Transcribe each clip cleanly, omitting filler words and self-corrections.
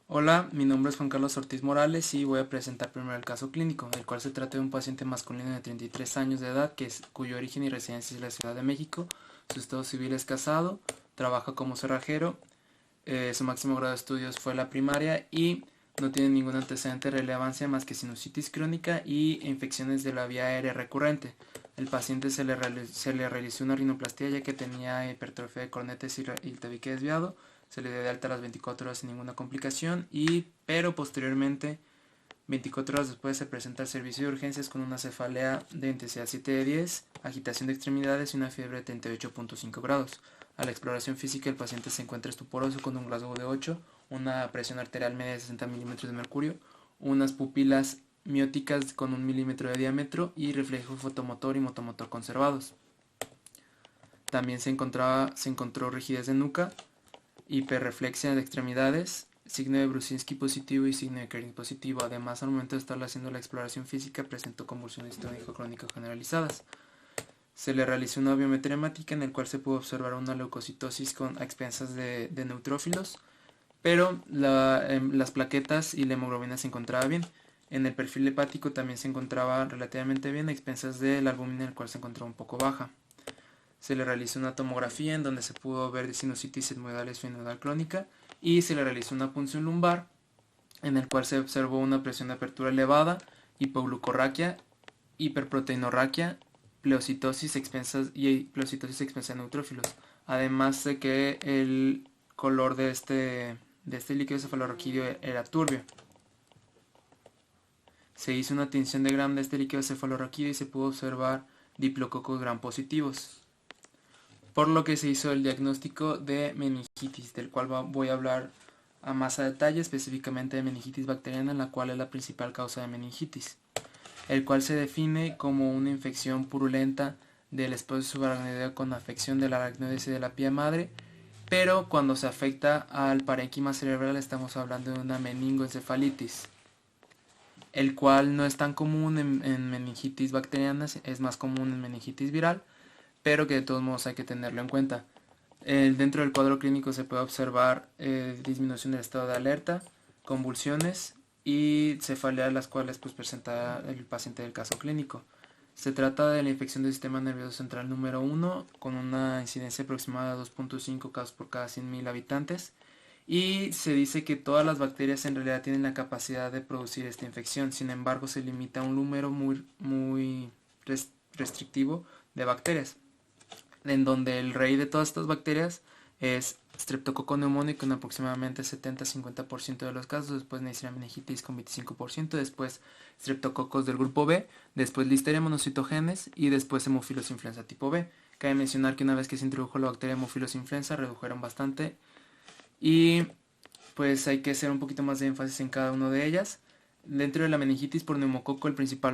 Hola, mi nombre es Juan Carlos Ortiz Morales y voy a presentar primero el caso clínico, el cual se trata de un paciente masculino de 33 años de edad cuyo origen y residencia es la Ciudad de México. Su estado civil es casado, trabaja como cerrajero, su máximo grado de estudios fue la primaria y no tiene ningún antecedente de relevancia más que sinusitis crónica y infecciones de la vía aérea recurrente. El paciente se le realizó una rinoplastia ya que tenía hipertrofia de cornetes y el tabique desviado. Se le dio de alta a las 24 horas sin ninguna complicación, pero posteriormente, 24 horas después, se presenta al servicio de urgencias con una cefalea de intensidad 7 de 10, agitación de extremidades y una fiebre de 38.5 grados. A la exploración física, el paciente se encuentra estuporoso con un Glasgow de 8, una presión arterial media de 60 milímetros de mercurio, unas pupilas mióticas con 1 milímetro de diámetro y reflejo fotomotor y motomotor conservados. También se encontró rigidez de nuca, hiperreflexia de extremidades, signo de Brusinski positivo y signo de Kering positivo. Además, al momento de estar haciendo la exploración física, presentó convulsiones tónico-crónicas generalizadas. Se le realizó una biometría hemática en el cual se pudo observar una leucocitosis a expensas de neutrófilos, pero las plaquetas y la hemoglobina se encontraba bien. En el perfil hepático también se encontraba relativamente bien a expensas de la albúmina, en el cual se encontraba un poco baja. Se le realizó una tomografía en donde se pudo ver sinusitis etmoidal esfenoidal crónica y se le realizó una punción lumbar en el cual se observó una presión de apertura elevada, hipoglucorraquia, hiperproteinorraquia, pleocitosis expensa de neutrófilos. Además de que el color de este líquido cefalorraquídeo era turbio. Se hizo una tinción de Gram de este líquido cefalorraquídeo y se pudo observar diplococos gram positivos, por lo que se hizo el diagnóstico de meningitis, del cual voy a hablar a más a detalle, específicamente de meningitis bacteriana, la cual es la principal causa de meningitis, el cual se define como una infección purulenta del espacio subaracnoideo con afección de la aracnoides y de la pía madre, pero cuando se afecta al parénquima cerebral estamos hablando de una meningoencefalitis, el cual no es tan común en meningitis bacterianas, es más común en meningitis viral, pero que de todos modos hay que tenerlo en cuenta. Dentro del cuadro clínico se puede observar disminución del estado de alerta, convulsiones y cefalea, las cuales pues, presenta el paciente del caso clínico. Se trata de la infección del sistema nervioso central número 1 con una incidencia aproximada de 2.5 casos por cada 100.000 habitantes, y se dice que todas las bacterias en realidad tienen la capacidad de producir esta infección. Sin embargo, se limita a un número muy restrictivo de bacterias, en donde el rey de todas estas bacterias es Streptococcus pneumoniae con aproximadamente 70-50% de los casos, después Neisseria meningitis con 25%, después Streptococcus del grupo B, después Listeria monocytogenes y después Haemophilus influenza tipo B. Cabe mencionar que una vez que se introdujo la bacteria Haemophilus influenza redujeron bastante y pues hay que hacer un poquito más de énfasis en cada una de ellas. Dentro de la meningitis por neumococo,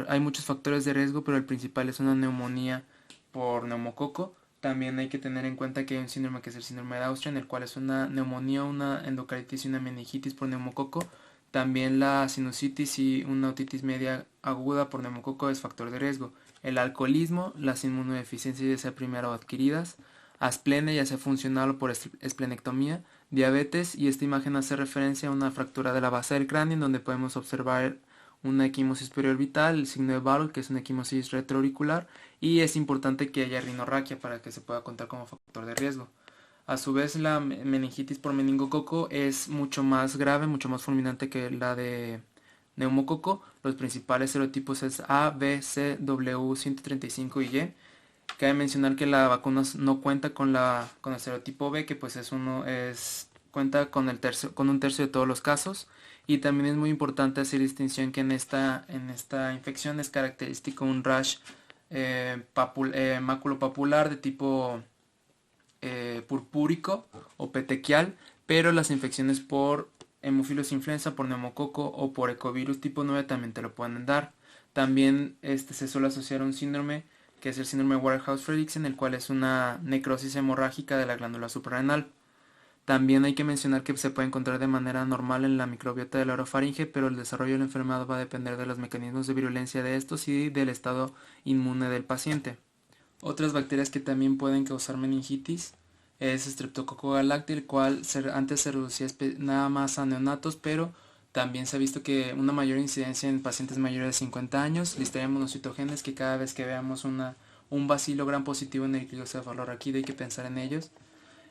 hay muchos factores de riesgo, pero el principal es una neumonía por neumococo. También hay que tener en cuenta que hay un síndrome que es el síndrome de Austria, en el cual es una neumonía, una endocardititis y una meningitis por neumococo. También la sinusitis y una otitis media aguda por neumococo es factor de riesgo. El alcoholismo, las inmunodeficiencias ya sea primera o adquiridas, asplenia ya sea funcional o por esplenectomía, diabetes, y esta imagen hace referencia a una fractura de la base del cráneo en donde podemos observar una equimosis periorbital, el signo de Battle, que es una equimosis retroauricular, y es importante que haya rinorraquia para que se pueda contar como factor de riesgo. A su vez, la meningitis por meningococo es mucho más grave, mucho más fulminante que la de neumococo. Los principales serotipos es A, B, C, W, 135 y Y. Cabe mencionar que la vacuna no cuenta con el serotipo B, que pues cuenta con un tercio de todos los casos. Y también es muy importante hacer distinción que en esta infección es característico un rash maculopapular de tipo purpúrico o petequial, pero las infecciones por Haemophilus influenza, por neumococo o por ecovirus tipo 9 también te lo pueden dar. También se suele asociar a un síndrome que es el síndrome de Waterhouse-Friderichsen, el cual es una necrosis hemorrágica de la glándula suprarrenal. También hay que mencionar que se puede encontrar de manera normal en la microbiota de la orofaringe, pero el desarrollo de la enfermedad va a depender de los mecanismos de virulencia de estos y del estado inmune del paciente. Otras bacterias que también pueden causar meningitis es Streptococcus galacti, el cual antes se reducía nada más a neonatos, pero también se ha visto que una mayor incidencia en pacientes mayores de 50 años. Listeria monocytogenes, que cada vez que veamos un bacilo gram positivo en el clicocefalorraquídeo hay que pensar en ellos.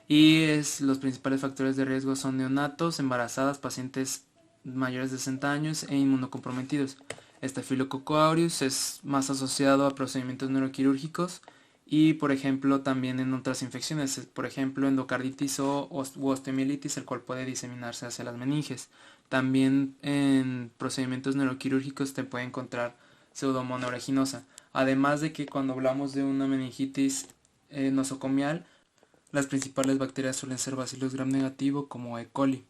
Y los principales factores de riesgo son neonatos, embarazadas, pacientes mayores de 60 años e inmunocomprometidos. Staphylococcus aureus es más asociado a procedimientos neuroquirúrgicos y, por ejemplo, también en otras infecciones, por ejemplo, endocarditis u osteomielitis, el cual puede diseminarse hacia las meninges. También en procedimientos neuroquirúrgicos te puede encontrar pseudomonas aeruginosa. Además de que cuando hablamos de una meningitis nosocomial, las principales bacterias suelen ser Bacillus gram negativo como E. coli.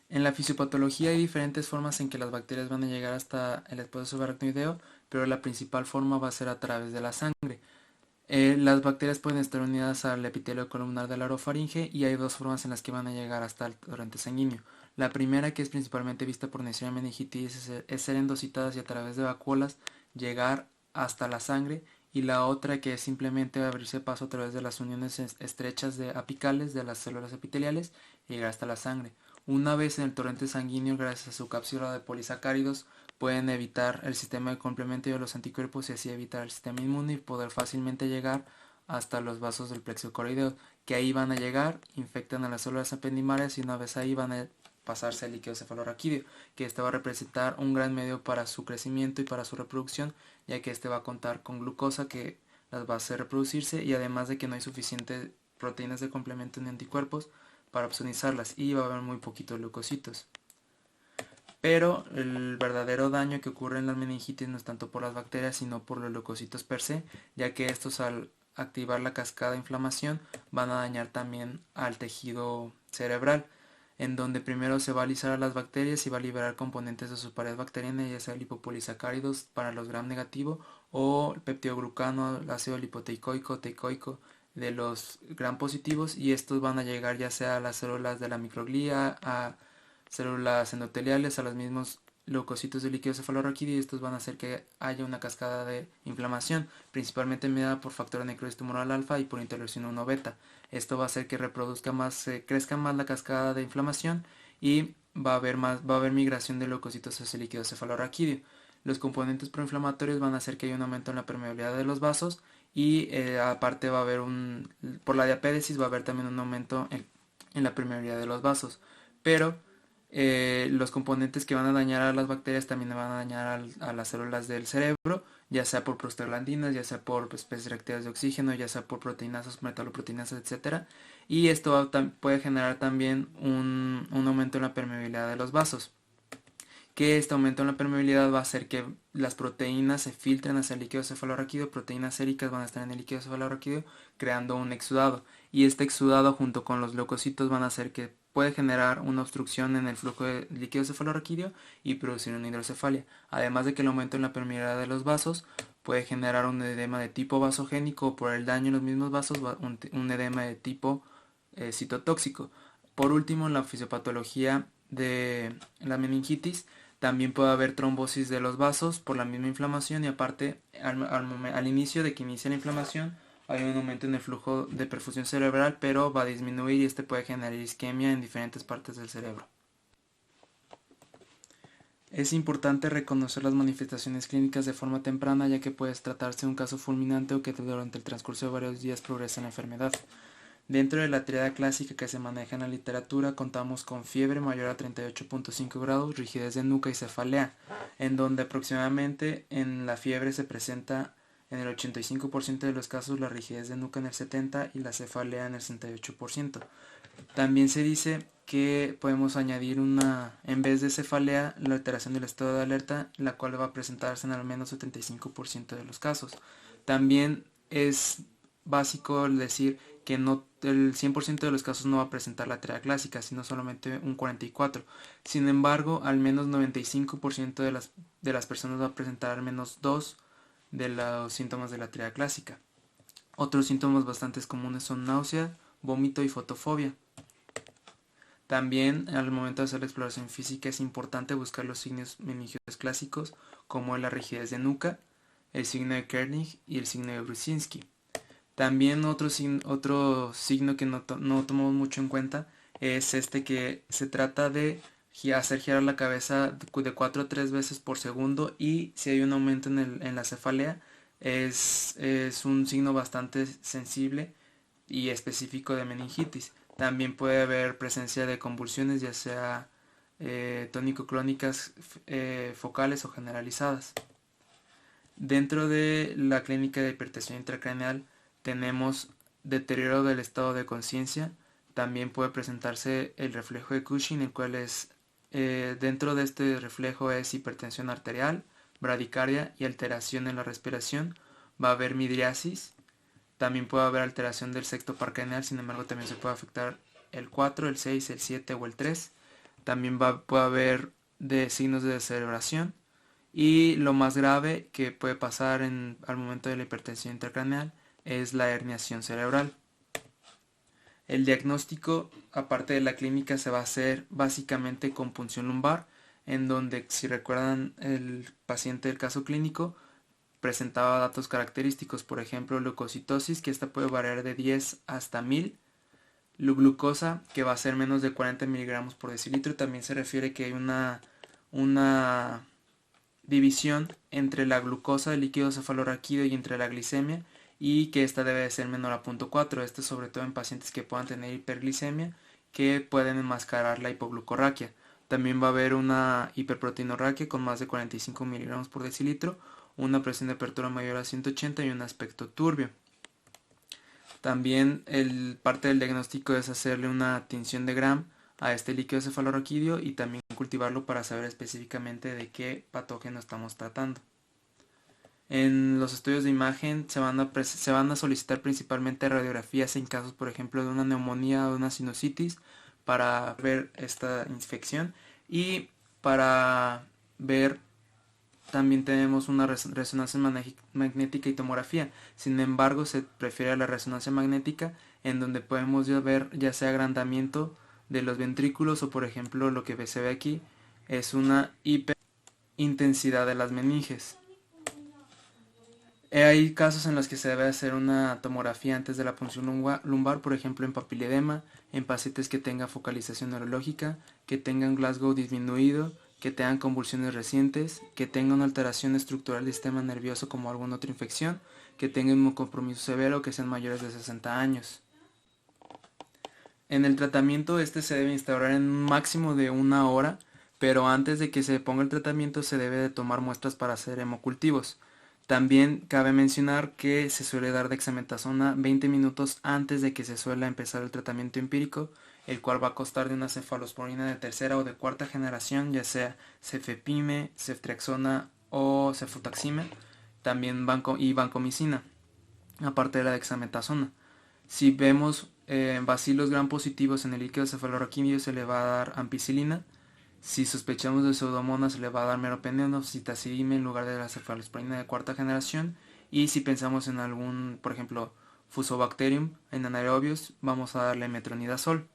En la fisiopatología hay diferentes formas en que las bacterias van a llegar hasta el espacio subaracnoideo, pero la principal forma va a ser a través de la sangre. Las bacterias pueden estar unidas al epitelio columnar de la orofaringe y hay dos formas en las que van a llegar hasta el torrente sanguíneo. La primera, que es principalmente vista por Neisseria meningitis, es ser endocitadas y a través de vacuolas llegar hasta la sangre, y la otra, que es simplemente abrirse paso a través de las uniones estrechas apicales de las células epiteliales y llegar hasta la sangre. Una vez en el torrente sanguíneo, gracias a su cápsula de polisacáridos, pueden evitar el sistema de complemento de los anticuerpos y así evitar el sistema inmune y poder fácilmente llegar hasta los vasos del plexo coroideo, que ahí van a llegar, infectan a las células apendimarias y una vez ahí van a pasarse al líquido cefalorraquídeo, que este va a representar un gran medio para su crecimiento y para su reproducción, ya que este va a contar con glucosa que las va a hacer reproducirse, y además de que no hay suficientes proteínas de complemento ni anticuerpos para opsonizarlas y va a haber muy poquitos leucocitos. Pero el verdadero daño que ocurre en las meningitis no es tanto por las bacterias, sino por los leucocitos per se, ya que estos, al activar la cascada de inflamación, van a dañar también al tejido cerebral, en donde primero se va a alisar a las bacterias y va a liberar componentes de su pared bacteriana, ya sea lipopolisacáridos para los gram negativo o el peptidoglucano, el ácido lipoteicoico, teicoico de los gram positivos, y estos van a llegar ya sea a las células de la microglía, a células endoteliales, a los mismos leucocitos del líquido cefalorraquídeo, y estos van a hacer que haya una cascada de inflamación, principalmente mediada por factor de necrosis tumoral alfa y por interleucina 1 beta. Esto va a hacer que crezca más la cascada de inflamación y va a haber migración de leucocitos hacia el líquido cefalorraquídeo. Los componentes proinflamatorios van a hacer que haya un aumento en la permeabilidad de los vasos y aparte va a haber por la diapédesis va a haber también un aumento en la permeabilidad de los vasos. Pero los componentes que van a dañar a las bacterias también van a dañar a las células del cerebro, ya sea por prostaglandinas, ya sea por especies reactivas de oxígeno, ya sea por proteinasas, metaloproteinasas, etcétera. Y esto puede generar también un aumento en la permeabilidad de los vasos, que este aumento en la permeabilidad va a hacer que las proteínas se filtren hacia el líquido cefalorraquídeo. Proteínas séricas van a estar en el líquido cefalorraquídeo creando un exudado, y este exudado junto con los leucocitos van a hacer que puede generar una obstrucción en el flujo de líquido cefalorraquídeo y producir una hidrocefalia, además de que el aumento en la permeabilidad de los vasos puede generar un edema de tipo vasogénico, o por el daño en los mismos vasos un edema de tipo citotóxico. Por último, en la fisiopatología de la meningitis también puede haber trombosis de los vasos por la misma inflamación, y aparte al inicio de que inicia la inflamación hay un aumento en el flujo de perfusión cerebral, pero va a disminuir y este puede generar isquemia en diferentes partes del cerebro. Es importante reconocer las manifestaciones clínicas de forma temprana, ya que puede tratarse de un caso fulminante o que durante el transcurso de varios días progrese en la enfermedad. Dentro de la triada clásica que se maneja en la literatura, contamos con fiebre mayor a 38.5 grados, rigidez de nuca y cefalea, en donde aproximadamente en la fiebre se presenta en el 85% de los casos, la rigidez de nuca en el 70% y la cefalea en el 68%. También se dice que podemos añadir en vez de cefalea, la alteración del estado de alerta, la cual va a presentarse en al menos 75% de los casos. También es básico decir que no el 100% de los casos no va a presentar la triada clásica, sino solamente un 44%. Sin embargo, al menos 95% de las personas va a presentar al menos 2 de los síntomas de la triada clásica. Otros síntomas bastante comunes son náusea, vómito y fotofobia. También al momento de hacer la exploración física es importante buscar los signos meningiosos clásicos, como la rigidez de nuca, el signo de Kernig y el signo de Brzezinski. También otro signo que no tomamos mucho en cuenta es este, que se trata de hacer girar la cabeza de 4 a 3 veces por segundo, y si hay un aumento en la cefalea es un signo bastante sensible y específico de meningitis. También puede haber presencia de convulsiones, ya sea tónico-clónicas, focales o generalizadas. Dentro de la clínica de hipertensión intracraneal tenemos deterioro del estado de conciencia. También puede presentarse el reflejo de Cushing, el cual es, dentro de este reflejo es hipertensión arterial, bradicardia y alteración en la respiración. Va a haber midriasis. También puede haber alteración del sexto par craneal, sin embargo también se puede afectar el 4, el 6, el 7 o el 3. También puede haber signos de descerebración. Y lo más grave que puede pasar al momento de la hipertensión intracraneal es la herniación cerebral. El diagnóstico, aparte de la clínica, se va a hacer básicamente con punción lumbar, en donde, si recuerdan, el paciente del caso clínico presentaba datos característicos, por ejemplo, leucocitosis, que esta puede variar de 10 hasta 1000, glucosa, que va a ser menos de 40 miligramos por decilitro. También se refiere que hay una división entre la glucosa del líquido cefalorraquídeo y entre la glicemia, y que esta debe de ser menor a 0.4. Esto sobre todo en pacientes que puedan tener hiperglicemia, que pueden enmascarar la hipoglucorraquia. También va a haber una hiperproteinorraquia con más de 45 miligramos por decilitro, una presión de apertura mayor a 180 y un aspecto turbio. También parte del diagnóstico es hacerle una tinción de Gram a este líquido cefalorraquídeo y también cultivarlo para saber específicamente de qué patógeno estamos tratando. En los estudios de imagen se van a solicitar principalmente radiografías en casos, por ejemplo, de una neumonía o de una sinusitis, para ver esta infección, y para ver también tenemos una resonancia magnética y tomografía. Sin embargo, se prefiere la resonancia magnética, en donde podemos ver ya sea agrandamiento de los ventrículos o, por ejemplo, lo que se ve aquí es una hiperintensidad de las meninges. Hay casos en los que se debe hacer una tomografía antes de la punción lumbar, por ejemplo en papiledema, en pacientes que tengan focalización neurológica, que tengan Glasgow disminuido, que tengan convulsiones recientes, que tengan una alteración estructural del sistema nervioso como alguna otra infección, que tengan un compromiso severo, que sean mayores de 60 años. En el tratamiento se debe instaurar en un máximo de 1 hora, pero antes de que se ponga el tratamiento se debe de tomar muestras para hacer hemocultivos. También cabe mencionar que se suele dar dexametasona 20 minutos antes de que se suele empezar el tratamiento empírico, el cual va a constar de una cefalosporina de tercera o de cuarta generación, ya sea cefepime, ceftriaxona o cefotaxime, también vancomicina, aparte de la dexametasona. Si vemos bacilos gram positivos en el líquido cefalorraquídeo, se le va a dar ampicilina. Si sospechamos de pseudomonas, se le va a dar meropenem o citazidime en lugar de la cefalosporina de cuarta generación. Y si pensamos en algún, por ejemplo, Fusobacterium en anaerobios, vamos a darle metronidazol.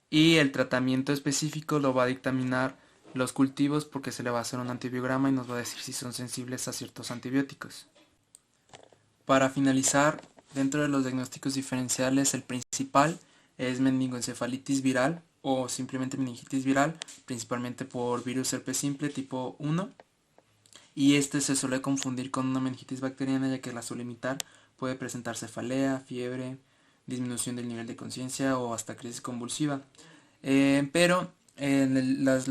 Y el tratamiento específico lo va a dictaminar los cultivos, porque se le va a hacer un antibiograma y nos va a decir si son sensibles a ciertos antibióticos. Para finalizar, dentro de los diagnósticos diferenciales, el principal es meningoencefalitis viral o simplemente meningitis viral, principalmente por virus herpes simple tipo 1. Y este se suele confundir con una meningitis bacteriana, ya que al sublimitar puede presentar cefalea, fiebre, disminución del nivel de conciencia o hasta crisis convulsiva. Pero los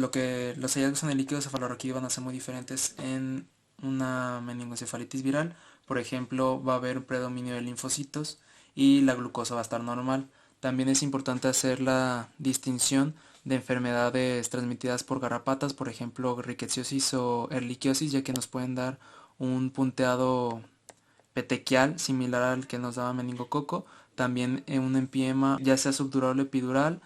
hallazgos en el líquido cefalorraquídeo van a ser muy diferentes en una meningoencefalitis viral. Por ejemplo, va a haber un predominio de linfocitos y la glucosa va a estar normal. También es importante hacer la distinción de enfermedades transmitidas por garrapatas, por ejemplo rickettsiosis o ehrlichiosis, ya que nos pueden dar un punteado petequial similar al que nos daba meningococo. También un empiema, ya sea subdural o epidural,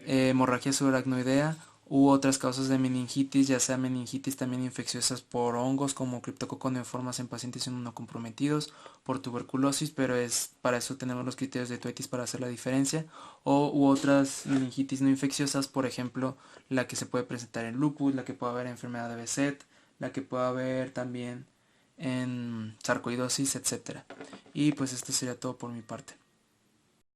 hemorragia subaracnoidea u otras causas de meningitis, ya sea meningitis también infecciosas por hongos como Cryptococcus neoformas en pacientes inmunocomprometidos, por tuberculosis, pero para eso tenemos los criterios de Toetis para hacer la diferencia, u otras meningitis no infecciosas, por ejemplo la que se puede presentar en lupus, la que puede haber enfermedad de Behçet, la que puede haber también en sarcoidosis, etcétera. Y pues esto sería todo por mi parte.